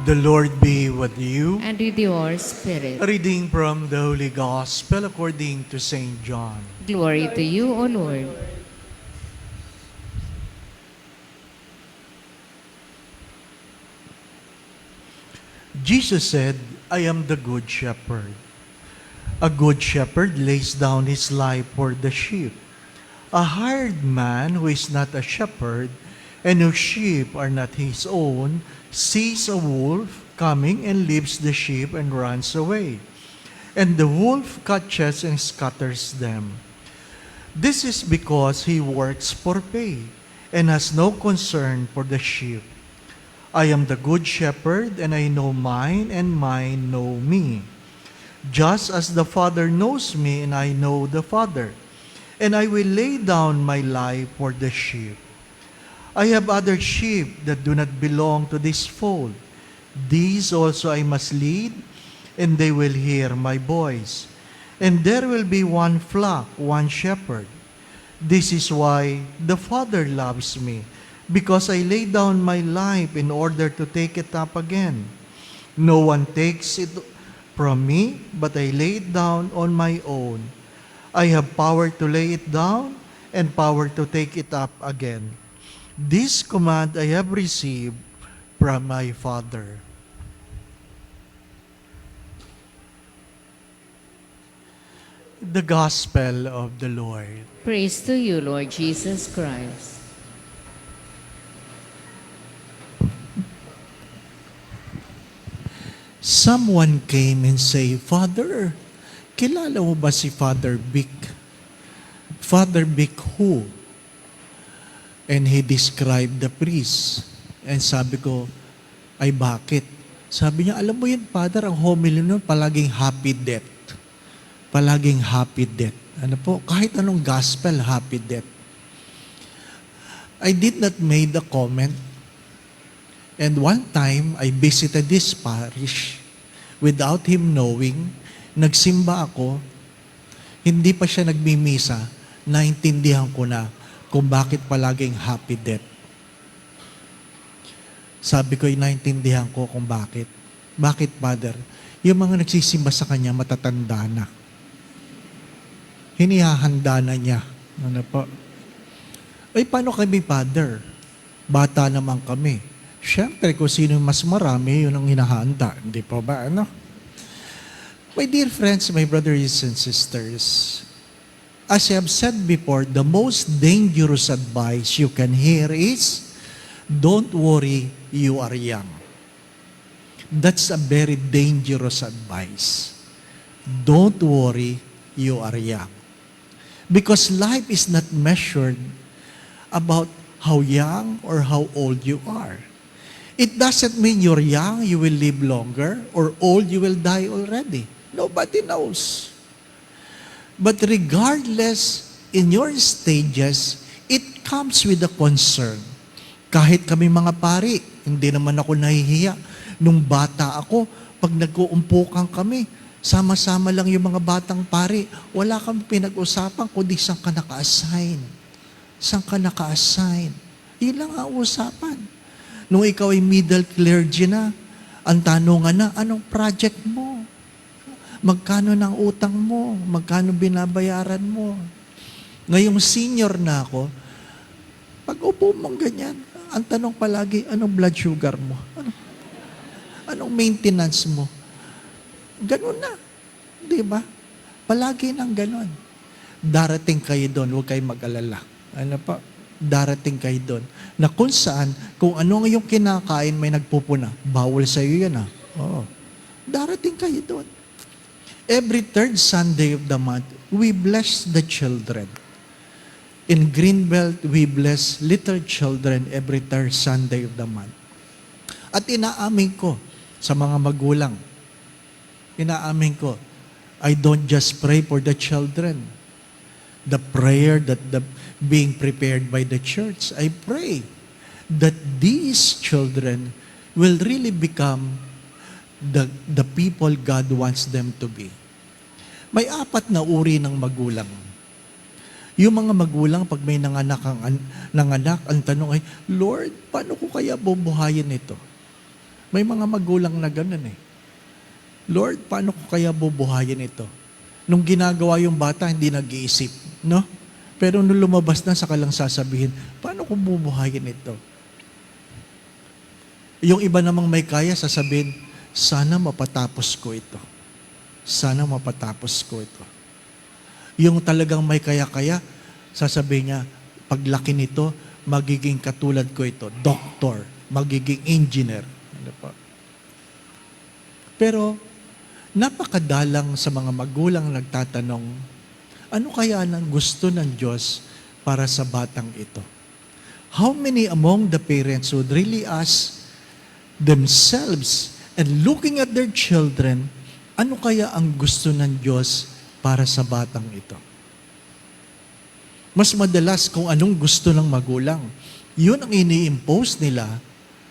The Lord be with you. And with your spirit. A reading from the Holy Gospel according to St. John. Glory to you, O Lord. Jesus said, I am the good shepherd. A good shepherd lays down his life for the sheep. A hired man who is not a shepherd and whose sheep are not his own sees a wolf coming and leaves the sheep and runs away. And the wolf catches and scatters them. This is because he works for pay and has no concern for the sheep. I am the good shepherd, and I know mine, and mine know me. Just as the Father knows me, and I know the Father, and I will lay down my life for the sheep. I have other sheep that do not belong to this fold. These also I must lead, and they will hear my voice. And there will be one flock, one shepherd. This is why the Father loves me, because I lay down my life in order to take it up again. No one takes it from me, but I lay it down on my own. I have power to lay it down and power to take it up again. This command I have received from my Father. The Gospel of the Lord. Praise to you, Lord Jesus Christ. Someone came and said, Father, kilala mo ba si Father Vic? Father Vic who? And he described the priest. And sabi ko, ay bakit? Sabi niya, alam mo yun, Father, ang homily nun, palaging happy death. Palaging happy death. Ano po? Kahit anong gospel, happy death. I did not make the comment. And one time, I visited this parish without him knowing. Nagsimba ako. Hindi pa siya nagmimisa. Naintindihan ko na kung bakit palaging happy death. Sabi ko, naintindihan ko kung bakit. Bakit, Father? Yung mga nagsisimba sa kanya, matatanda na. Hinihahanda na niya. Ano po? Ay, paano kami, Father? Bata naman kami. Siyempre, kung sino mas marami, yun ang hinahanda. Hindi po ba? Ano? My dear friends, my brothers and sisters, as I have said before, the most dangerous advice you can hear is, don't worry, you are young. That's a very dangerous advice. Don't worry, you are young. Because life is not measured about how young or how old you are. It doesn't mean you're young, you will live longer, or old, you will die already. Nobody knows. But regardless, in your stages, it comes with a concern. Kahit kami mga pari, hindi naman ako nahihiya. Nung bata ako, pag nag-uumpukan kami, sama-sama lang yung mga batang pari, wala kami pinag-usapan kundi saan ka naka-assign. Saan ka naka-assign. Yun lang ang usapan. Nung ikaw ay middle clergy na, ang tanungan na, anong project mo? Magkano ng utang mo? Magkano binabayaran mo? Ngayong senior na ako, pag upo mong ganyan, ang tanong palagi, anong blood sugar mo? Anong maintenance mo? Ganun na. Di ba? Palagi nang ganun. Darating kayo doon, huwag kayong mag-alala. Ano pa? Darating kayo doon. Na kung saan, kung ano yung kinakain, may nagpupuna. Bawal sa iyo yan, Oo. Darating kayo doon. Every third Sunday of the month, we bless the children. In Greenbelt, we bless little children every third Sunday of the month. At inaamin ko sa mga magulang, inaamin ko, I don't just pray for the children. The prayer that being prepared by the church, I pray that these children will really become the people God wants them to be. May 4 na uri ng magulang. Yung mga magulang, pag may nanganak, ang tanong ay, Lord, paano ko kaya bubuhayin ito? May mga magulang na ganun eh. Lord, paano ko kaya bubuhayin ito? Nung ginagawa yung bata, hindi nag-iisip, no? Pero nung lumabas na, saka lang sasabihin, paano ko bubuhayin ito? Yung iba namang may kaya, sasabihin, sana mapatapos ko ito. Sana mapatapos ko ito. Yung talagang may kaya-kaya, sasabihin niya, paglaki nito, magiging katulad ko ito, doktor, magiging engineer. Ano po? Pero, napakadalang sa mga magulang nagtatanong, ano kaya ang gusto ng Diyos para sa batang ito? How many among the parents would really ask themselves and looking at their children, ano kaya ang gusto ng Diyos para sa batang ito? Mas madalas kung anong gusto ng magulang, yun ang ini-impose nila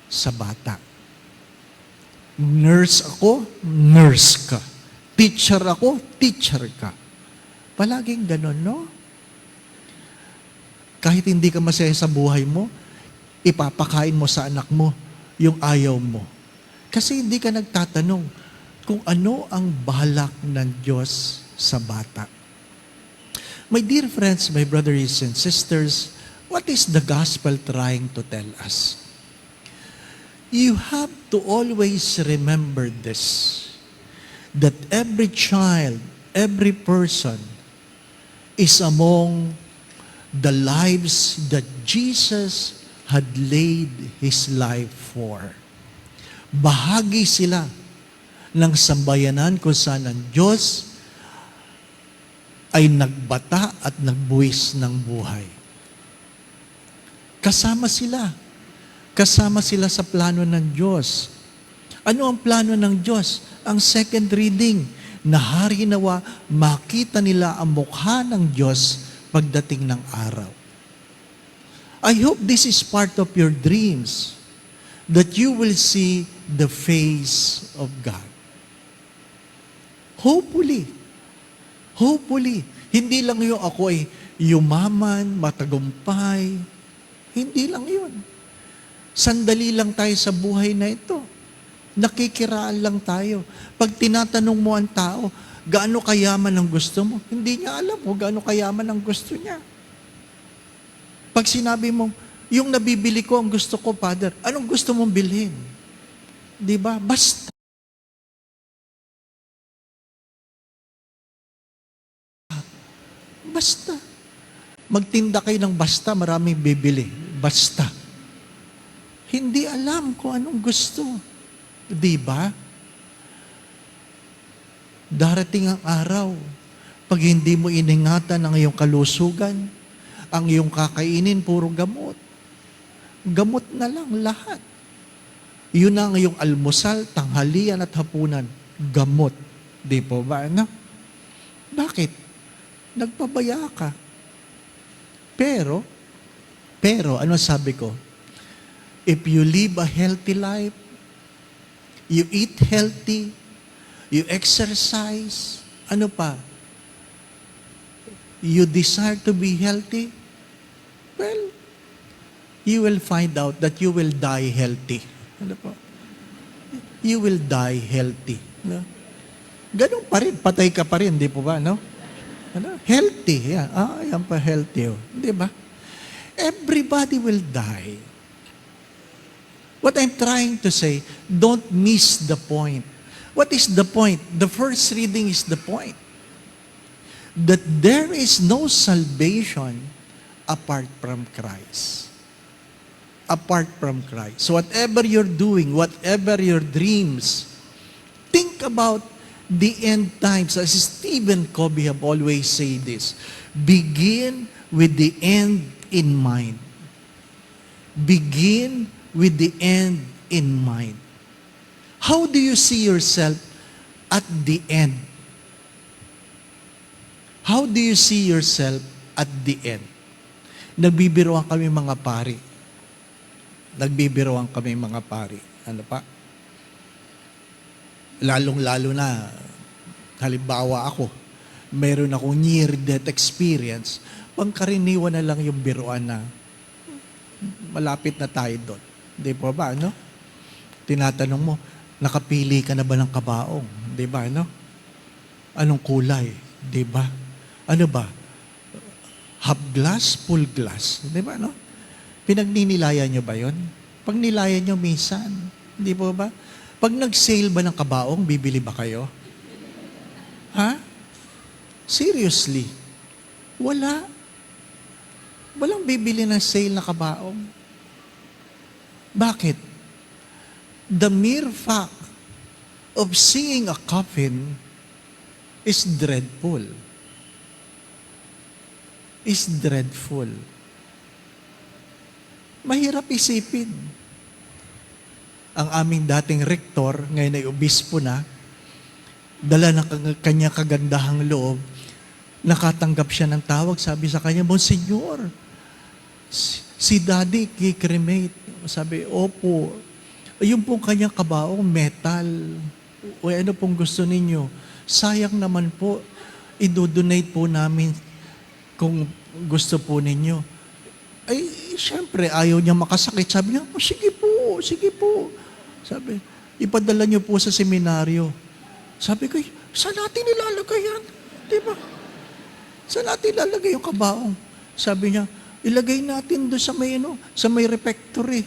sa bata. Nurse ako, nurse ka. Teacher ako, teacher ka. Palaging ganon, no? Kahit hindi ka masaya sa buhay mo, ipapakain mo sa anak mo yung ayaw mo. Kasi hindi ka nagtatanong kung ano ang balak ng Diyos sa bata. My dear friends, my brothers and sisters, what is the gospel trying to tell us? You have to always remember this, that every child, every person is among the lives that Jesus had laid His life for. Bahagi sila ng sambayanan kung saan ang Diyos ay nagbata at nagbuwis ng buhay. Kasama sila. Kasama sila sa plano ng Diyos. Ano ang plano ng Diyos? Ang second reading, na hari nawa makita nila ang mukha ng Diyos pagdating ng araw. I hope this is part of your dreams, that you will see the face of God. Hopefully. Hopefully. Hindi lang yung ako ay yumaman, matagumpay. Hindi lang yun. Sandali lang tayo sa buhay na ito. Nakikiraan lang tayo. Pag tinatanong mo ang tao, gaano kayaman ang gusto mo? Hindi niya alam kung gaano kayaman ang gusto niya. Pag sinabi mo, yung nabibili ko, ang gusto ko, Father, anong gusto mong bilhin? Di ba? Basta. Basta. Magtinda kayo ng basta, maraming bibili. Basta. Hindi alam kung anong gusto. Di ba? Darating ang araw, pag hindi mo iningatan ang iyong kalusugan, ang iyong kakainin, puro gamot. Gamot na lang lahat. Yun ang iyong almusal, tanghalian at hapunan. Gamot. Di po ba? Ano? Bakit? Nagpabaya ka. Pero, ano sabi ko? If you live a healthy life, you eat healthy, you exercise, ano pa? You desire to be healthy, well, you will find out that you will die healthy. Ano po? You will die healthy. No? Ganun pa rin, patay ka pa rin, di po ba, no? Ano? Healthy. Yan. Yan pa healthy. Oh. Di ba? Everybody will die. What I'm trying to say, don't miss the point. What is the point? The first reading is the point. That there is no salvation apart from Christ. Apart from Christ. So whatever you're doing, whatever your dreams, think about the end times. As Stephen Covey have always said this, begin with the end in mind. Begin with the end in mind. How do you see yourself at the end? How do you see yourself at the end? Nagbibiroan kami mga pari. Nagbibiroan kami mga pari. Ano pa? Lalong-lalo na, halimbawa ako, meron akong near-death experience, pangkaraniwan na lang yung biruan na malapit na tayo doon. Di po ba, no? Tinatanong mo, nakapili ka na ba ng kabaong? Di ba, ano? Anong kulay? Di ba? Ano ba? Half glass, full glass. Di ba, no? Pinagninilayan nyo ba yon? Pag nilayan nyo, minsan. Di po ba? Pag nag-sale ba ng kabaong, bibili ba kayo? Ha? Seriously? Wala. Walang bibili ng sale na kabaong. Bakit? The mere fact of seeing a coffin is dreadful. Is dreadful. Mahirap isipin. Ang aming dating rektor, ngayon ay obispo na, dala ng kanya kagandahang loob, nakatanggap siya ng tawag, sabi sa kanya, Monsignor, si Daddy kikremate. Sabi, opo. Yung pong kanyang kabaong, metal. O ano pong gusto ninyo? Sayang naman po, idodonate po namin kung gusto po ninyo. Ay, syempre, ayaw niya makasakit. Sabi niya, oh, sige po, sige po. Sabi, ipadala niyo po sa seminaryo. Sabi ko, saan natin ilalagay yan? Diba? Saan natin ilalagay yung kabaong? Sabi niya, ilagay natin doon sa may refectory.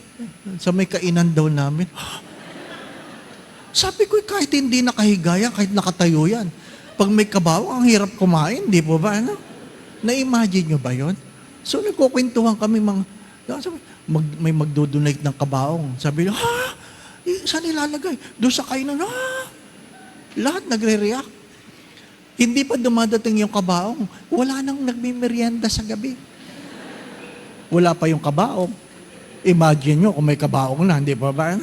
Sa may kainan daw namin. Sabi ko, kahit hindi nakahiga yan, kahit nakatayo yan. Pag may kabaong, ang hirap kumain, di po ba? Ano? Na-imagine nyo ba yon? So, nagkukwentuhan kami may magdodonate ng kabaong. Sabi niya, saan ilalagay? Doon sa kainan, lahat nagre-react. Hindi pa dumadating yung kabaong, wala nang nagmimerienda sa gabi. Wala pa yung kabaong. Imagine nyo kung may kabaong na, hindi ba ba?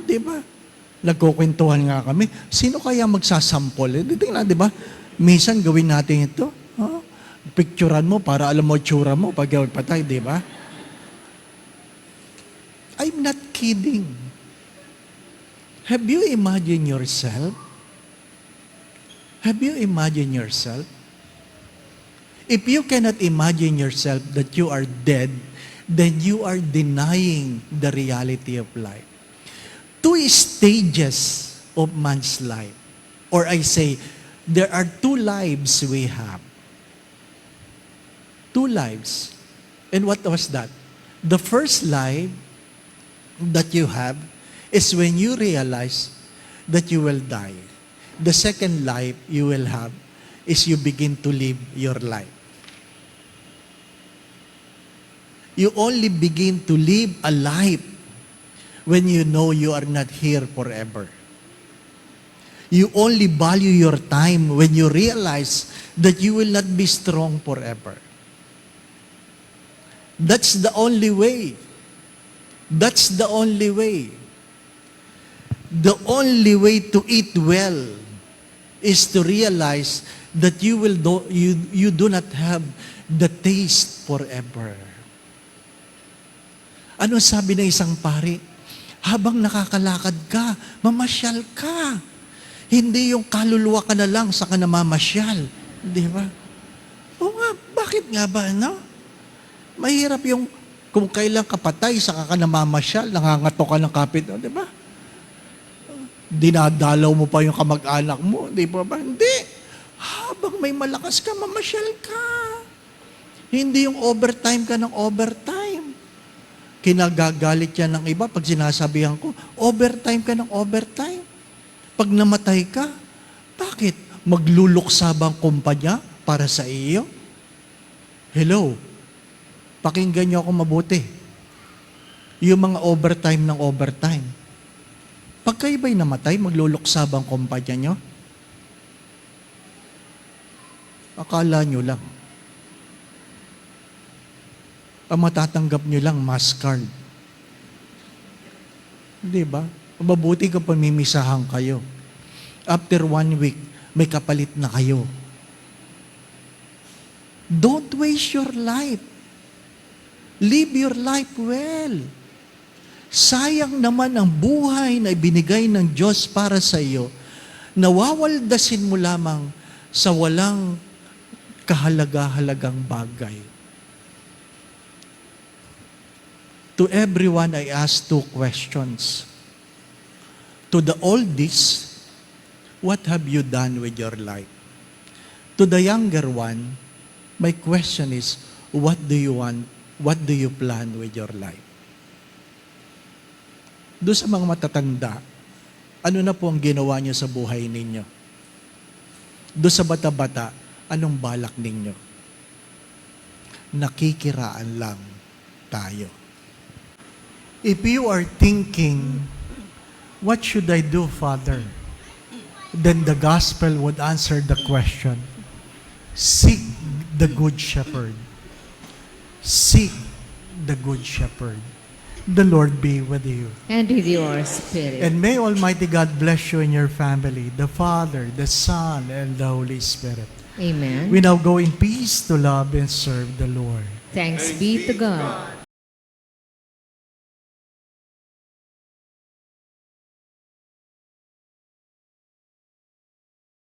Di ba? Nagkukwentuhan nga kami. Sino kaya magsasampol? Tingnan, di ba? Minsan gawin natin ito. Picturean mo para alam mo tsura mo pag patay, di ba? I'm not kidding. Have you imagined yourself? Have you imagined yourself? If you cannot imagine yourself that you are dead, then you are denying the reality of life. Two stages of man's life. Or I say, there are two lives we have. Two lives. And what was that? The first life that you have is when you realize that you will die. The second life you will have is you begin to live your life. You only begin to live a life when you know you are not here forever. You only value your time when you realize that you will not be strong forever. That's the only way. That's the only way. The only way to eat well is to realize that you do not have the taste forever. Ano sabi ng isang pari? Habang nakakalakad ka, mamasyal ka. Hindi yung kaluluwa ka na lang sa namamasyal. Di ba? O nga, bakit nga ba, no? Mahirap yung kung kailan ka patay, saka ka namamasyal, nangangato ka ng kapit, di ba? Dinadalaw mo pa yung kamag-anak mo, di ba ba? Hindi. Habang may malakas ka, mamasyal ka. Hindi yung overtime ka ng overtime. Kinagagalit yan ng iba pag sinasabihan ko, overtime ka ng overtime. Pag namatay ka, bakit? Magluluksa bang kumpanya para sa iyo? Hello? Pakinggan niyo ako mabuti. Yung mga overtime ng overtime. Pag kayo ba'y namatay, magluluksa bang kumpanya nyo? Akala nyo lang. Ang matatanggap nyo lang, mass card. Di ba? Mabuti kung pamimisahan kayo. After 1 week, may kapalit na kayo. Don't waste your life. Live your life well. Sayang naman ang buhay na ibinigay ng Diyos para sa iyo, nawawaldasin mo lamang sa walang kahalaga-halagang bagay. To everyone, I ask 2 questions. To the oldies, what have you done with your life? To the younger one, my question is, what do you want? What do you plan with your life? Doon sa mga matatanda, ano na po ang ginawa niyo sa buhay ninyo? Doon sa bata-bata, anong balak ninyo? Nakikiraan lang tayo. If you are thinking, what should I do, Father? Then the gospel would answer the question, seek the good shepherd. Seek the good shepherd. The Lord be with you. And with your spirit. And may Almighty God bless you and your family, the Father, the Son, and the Holy Spirit. Amen. We now go in peace to love and serve the Lord. Thanks be to God.